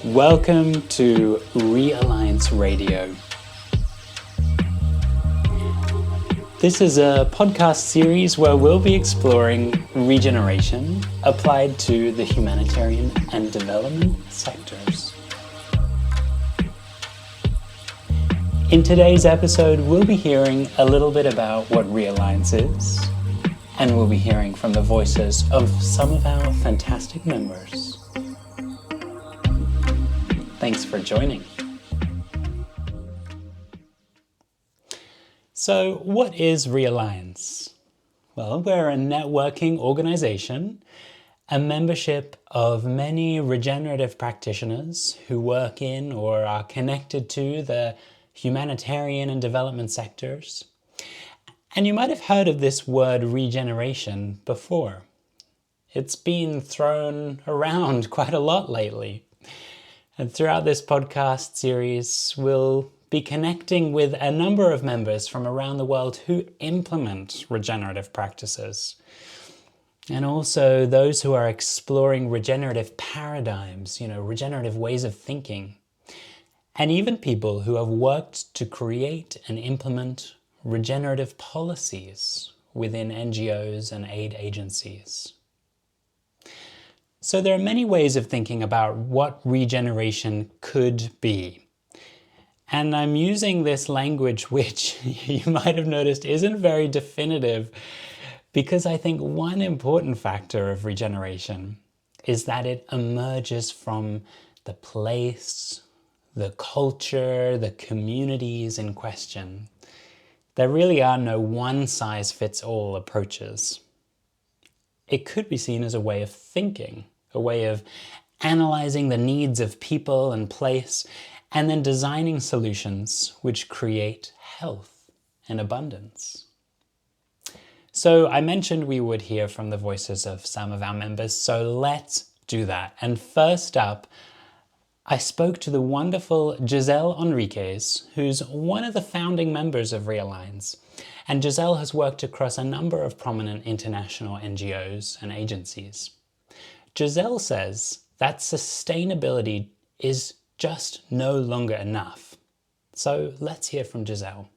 Welcome to Realliance Radio. This is a podcast series where we'll be exploring regeneration applied to the humanitarian and development sectors. In today's episode, we'll be hearing a little bit about what Realliance is, and we'll be hearing from the voices of some of our fantastic members. Thanks for joining. So, what is Realliance? Well, we're a networking organization, a membership of many regenerative practitioners who work in or are connected to the humanitarian and development sectors. And you might have heard of this word regeneration before. It's been thrown around quite a lot lately. And throughout this podcast series, we'll be connecting with a number of members from around the world who implement regenerative practices. And also those who are exploring regenerative paradigms, regenerative ways of thinking. And even people who have worked to create and implement regenerative policies within NGOs and aid agencies. So there are many ways of thinking about what regeneration could be. And I'm using this language which you might have noticed isn't very definitive, because I think one important factor of regeneration is that it emerges from the place, the culture, the communities in question. There really are no one-size-fits-all approaches. It could be seen as a way of thinking, a way of analyzing the needs of people and place, and then designing solutions which create health and abundance. So I mentioned we would hear from the voices of some of our members, so let's do that. And first up, I spoke to the wonderful Gisele Henriques, who's one of the founding members of Realliance. And Gisele has worked across a number of prominent international NGOs and agencies. Gisele says that sustainability is just no longer enough. So let's hear from Gisele.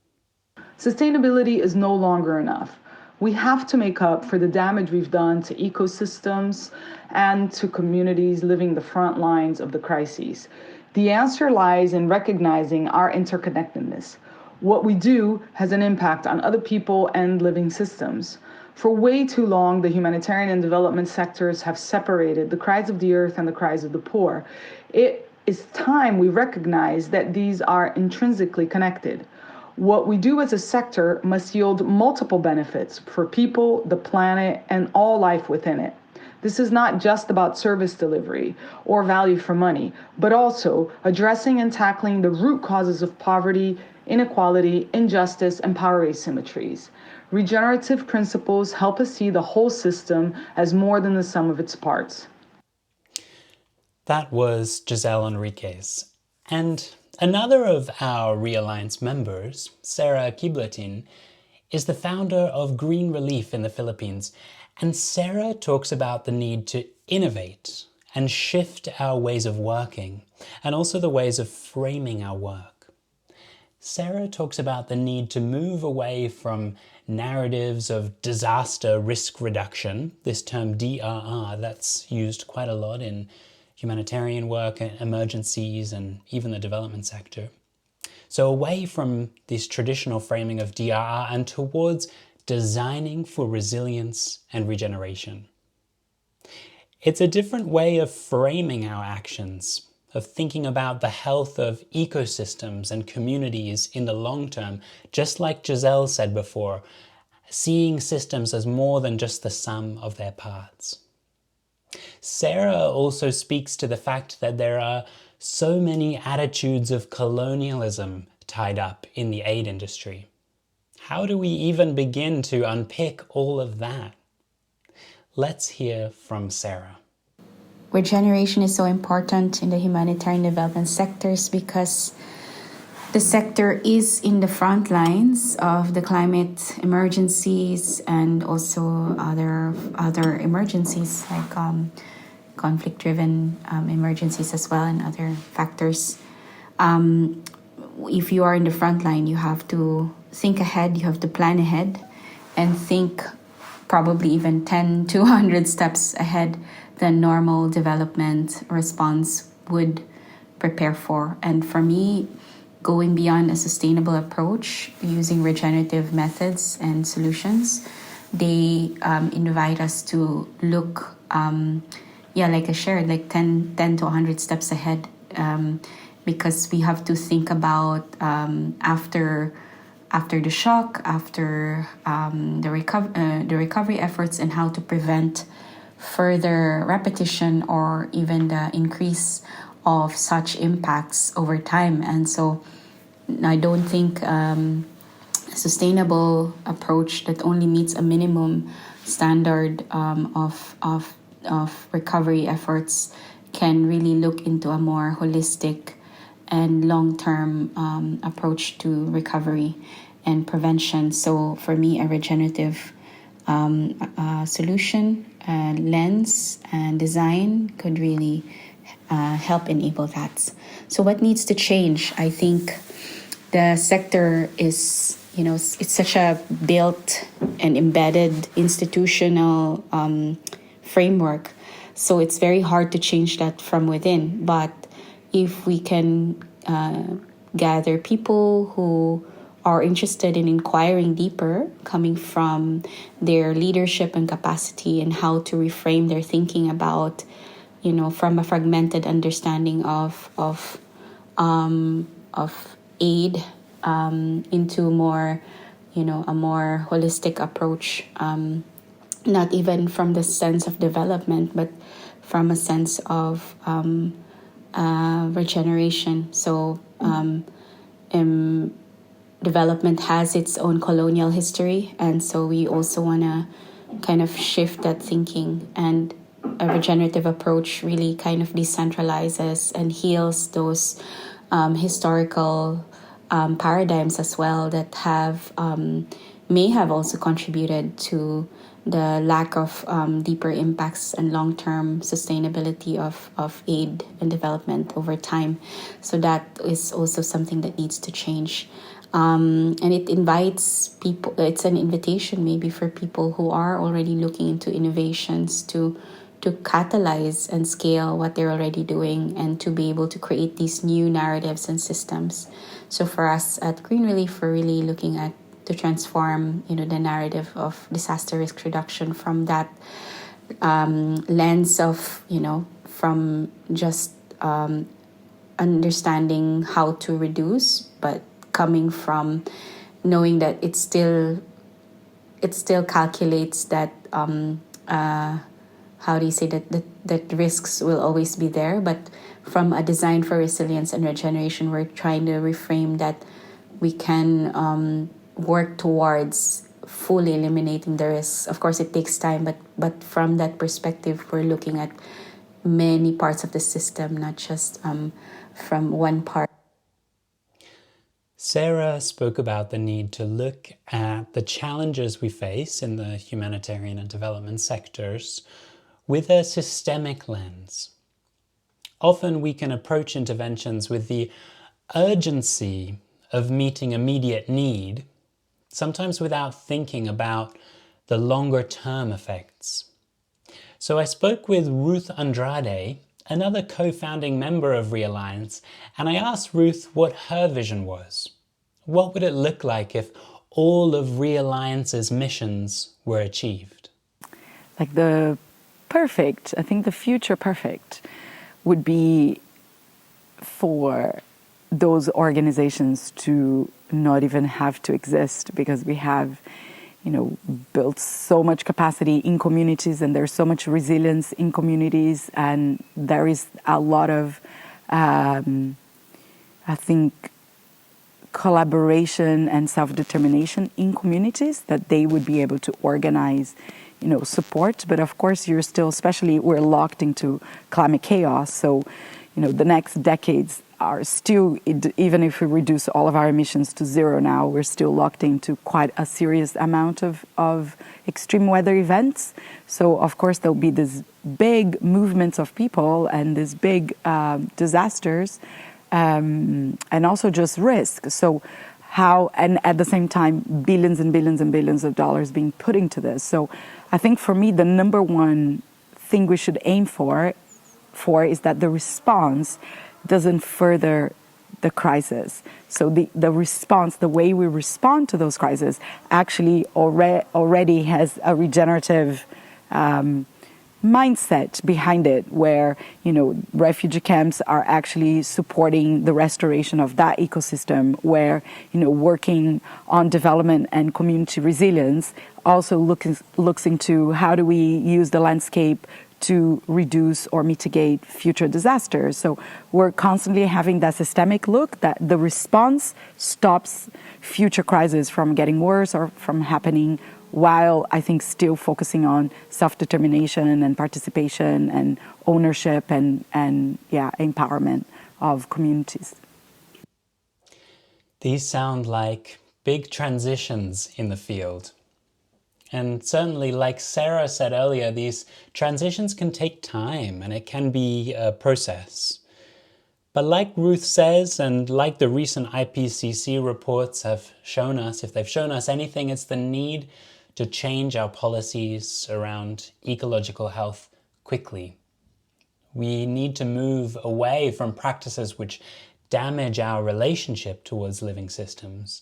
Sustainability is no longer enough. We have to make up for the damage we've done to ecosystems and to communities living the front lines of the crises. The answer lies in recognizing our interconnectedness. What we do has an impact on other people and living systems. For way too long, the humanitarian and development sectors have separated the cries of the earth and the cries of the poor. It is time we recognize that these are intrinsically connected. What we do as a sector must yield multiple benefits for people, the planet, and all life within it. This is not just about service delivery or value for money, but also addressing and tackling the root causes of poverty, inequality, injustice, and power asymmetries. Regenerative principles help us see the whole system as more than the sum of its parts. That was Gisele Henriques. And another of our Realliance members, Sarah Queblatin, is the founder of Green Relief in the Philippines. And Sarah talks about the need to innovate and shift our ways of working, and also the ways of framing our work. Sarah talks about the need to move away from narratives of disaster risk reduction, this term DRR that's used quite a lot in humanitarian work, emergencies, and even the development sector. So away from this traditional framing of DRR and towards designing for resilience and regeneration. It's a different way of framing our actions, of thinking about the health of ecosystems and communities in the long term, just like Gisele said before, seeing systems as more than just the sum of their parts. Sarah also speaks to the fact that there are so many attitudes of colonialism tied up in the aid industry. How do we even begin to unpick all of that? Let's hear from Sarah. Regeneration is so important in the humanitarian development sectors because the sector is in the front lines of the climate emergencies and also other emergencies like conflict-driven emergencies as well and other factors. If you are in the front line, you have to think ahead, you have to plan ahead, and think probably even 10 to 100 steps ahead than normal development response would prepare for. And for me, going beyond a sustainable approach using regenerative methods and solutions, they invite us to look, like I shared, like 10 to 100 steps ahead, because we have to think about after the shock, after the recovery efforts, and how to prevent further repetition or even the increase of such impacts over time. And so I don't think a sustainable approach that only meets a minimum standard of recovery efforts can really look into a more holistic and long-term approach to recovery and prevention. So for me, a regenerative solution, lens, and design could really help enable that. So what needs to change? I think the sector is, it's such a built and embedded institutional framework. So it's very hard to change that from within. But if we can gather people who are interested in inquiring deeper, coming from their leadership and capacity and how to reframe their thinking about, from a fragmented understanding of aid into more, a more holistic approach, not even from the sense of development, but from a sense of regeneration. So development has its own colonial history, and so we also want to kind of shift that thinking, and a regenerative approach really kind of decentralizes and heals those historical paradigms as well that may have also contributed to the lack of deeper impacts and long-term sustainability of aid and development over time. So that is also something that needs to change. And it invites people, it's an invitation maybe for people who are already looking into innovations to catalyze and scale what they're already doing and to be able to create these new narratives and systems. So for us at Green Relief, we're really looking at to transform, the narrative of disaster risk reduction from that lens of, from just understanding how to reduce, but coming from knowing that it still calculates that how do you say that risks will always be there, but from a design for resilience and regeneration, we're trying to reframe that we can work towards fully eliminating the risks. Of course, it takes time, but from that perspective, we're looking at many parts of the system, not just from one part. Sarah spoke about the need to look at the challenges we face in the humanitarian and development sectors with a systemic lens. Often we can approach interventions with the urgency of meeting immediate need, sometimes without thinking about the longer-term effects. So I spoke with Ruth Andrade, another co-founding member of Realliance, and I asked Ruth what her vision was. What would it look like if all of Realliance's missions were achieved? Like the future perfect would be for those organizations to not even have to exist, because we have, built so much capacity in communities, and there's so much resilience in communities, and there is a lot of, collaboration and self-determination in communities that they would be able to organize, support. But of course, especially we're locked into climate chaos. So, the next decades are still, even if we reduce all of our emissions to zero now, we're still locked into quite a serious amount of extreme weather events. So, of course, there'll be this big movements of people and these big disasters, and also just risk. So how, and at the same time, billions and billions and billions of dollars being put into this. So I think for me, the number one thing we should aim for is that the response doesn't further the crisis. So the response, the way we respond to those crises actually already has a regenerative mindset behind it, where, you know, refugee camps are actually supporting the restoration of that ecosystem, where, you know, working on development and community resilience also looks into how do we use the landscape to reduce or mitigate future disasters. So we're constantly having that systemic look that the response stops future crises from getting worse or from happening, while I think still focusing on self-determination and participation and ownership and empowerment of communities. These sound like big transitions in the field. And certainly, like Sarah said earlier, these transitions can take time and it can be a process. But like Ruth says, and like the recent IPCC reports have shown us, if they've shown us anything, it's the need to change our policies around ecological health quickly. We need to move away from practices which damage our relationship towards living systems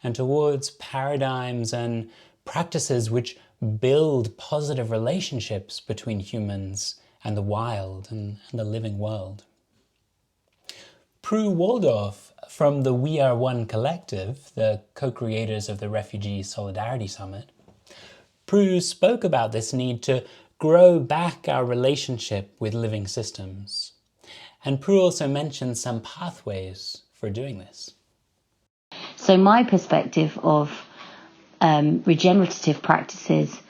and towards paradigms and practices which build positive relationships between humans and the wild and the living world. Pru Waldorf from the We Are One collective, the co-creators of the Refugee Solidarity Summit, Pru spoke about this need to grow back our relationship with living systems. And Pru also mentioned some pathways for doing this. So my perspective of regenerative practices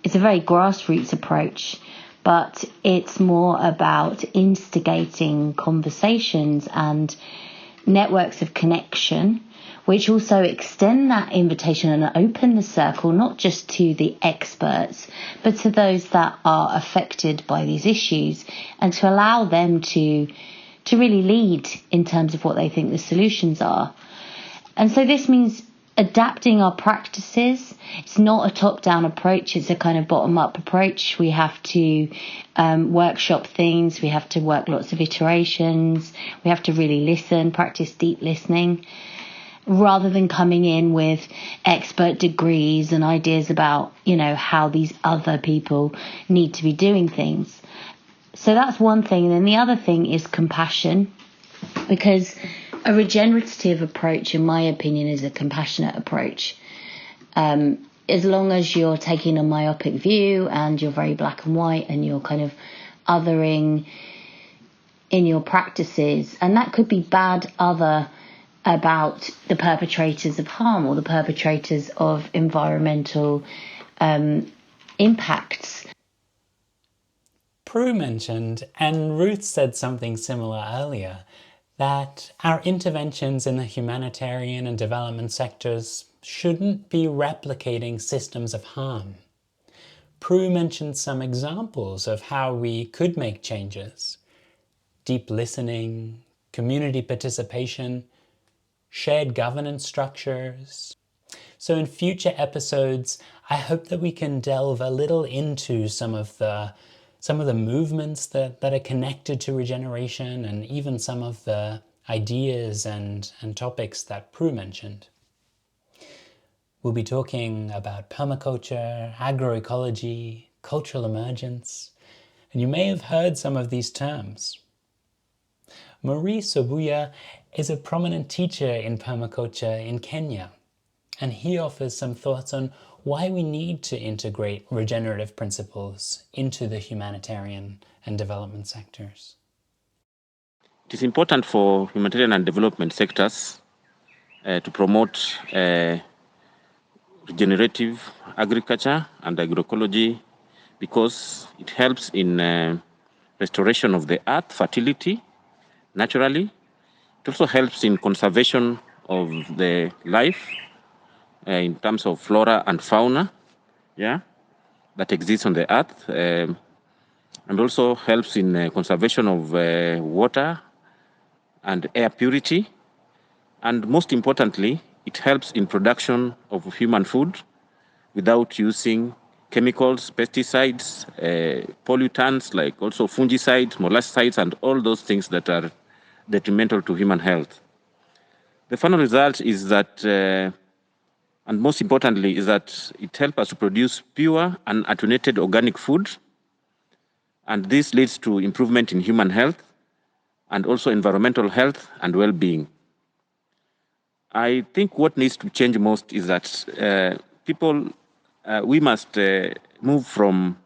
is a very grassroots approach, but it's more about instigating conversations and networks of connection, which also extend that invitation and open the circle, not just to the experts, but to those that are affected by these issues, and to allow them to really lead in terms of what they think the solutions are. And so this means adapting our practices. It's not a top-down approach, it's a kind of bottom-up approach. We have to workshop things, we have to work lots of iterations, we have to really listen, practice deep listening, rather than coming in with expert degrees and ideas about, you know, how these other people need to be doing things. So that's one thing. And then the other thing is compassion, because a regenerative approach, in my opinion, is a compassionate approach. As long as you're taking a myopic view and you're very black and white and you're kind of othering in your practices, and that could be bad other about the perpetrators of harm or the perpetrators of environmental impacts. Pru mentioned, and Ruth said something similar earlier, that our interventions in the humanitarian and development sectors shouldn't be replicating systems of harm. Pru mentioned some examples of how we could make changes: deep listening, community participation, shared governance structures. So in future episodes, I hope that we can delve a little into some of the movements that are connected to regeneration, and even some of the ideas and topics that Pru mentioned. We'll be talking about permaculture, agroecology, cultural emergence, and you may have heard some of these terms. Maurice Obuya is a prominent teacher in permaculture in Kenya, and he offers some thoughts on why we need to integrate regenerative principles into the humanitarian and development sectors. It is important for humanitarian and development sectors to promote regenerative agriculture and agroecology, because it helps in restoration of the earth, fertility, naturally, It also helps in conservation of the life in terms of flora and fauna, that exists on the earth, and also helps in conservation of water and air purity. And most importantly, it helps in production of human food without using chemicals, pesticides, pollutants like also fungicides, molluscides, and all those things that are detrimental to human health. The final result is that, and most importantly, is that it helps us to produce pure and attenuated organic food, and this leads to improvement in human health and also environmental health and well-being. I think what needs to change most is that we must move from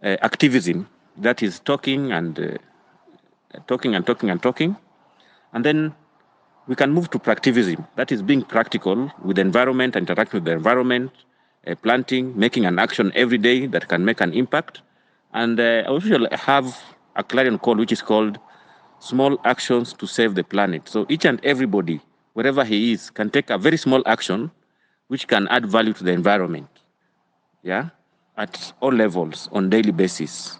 activism, that is talking and talking, and then we can move to practivism, that is being practical with the environment, interacting with the environment, planting, making an action every day that can make an impact. And I also have a clarion call which is called small actions to save the planet. So each and everybody, wherever he is, can take a very small action which can add value to the environment, at all levels on daily basis.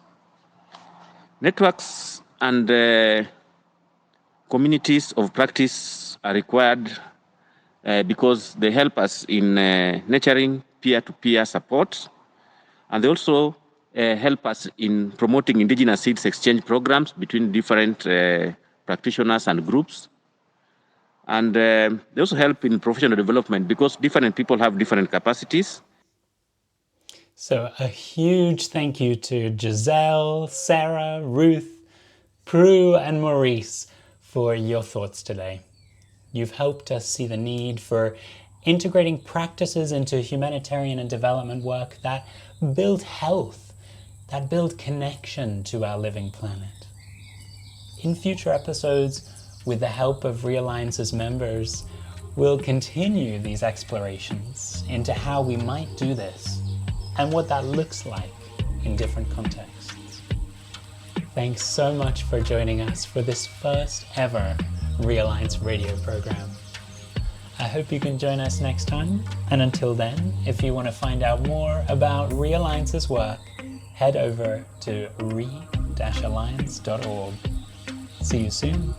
Networks and communities of practice are required because they help us in nurturing peer-to-peer support, and they also help us in promoting indigenous seeds exchange programs between different practitioners and groups. And they also help in professional development because different people have different capacities. So a huge thank you to Gisele, Sarah, Ruth, Pru, and Maurice for your thoughts today. You've helped us see the need for integrating practices into humanitarian and development work that build health, that build connection to our living planet. In future episodes, with the help of Realliance's members, we'll continue these explorations into how we might do this and what that looks like in different contexts. Thanks so much for joining us for this first ever Realliance radio program. I hope you can join us next time, and until then, if you want to find out more about Realliance's work, head over to re-alliance.org. See you soon.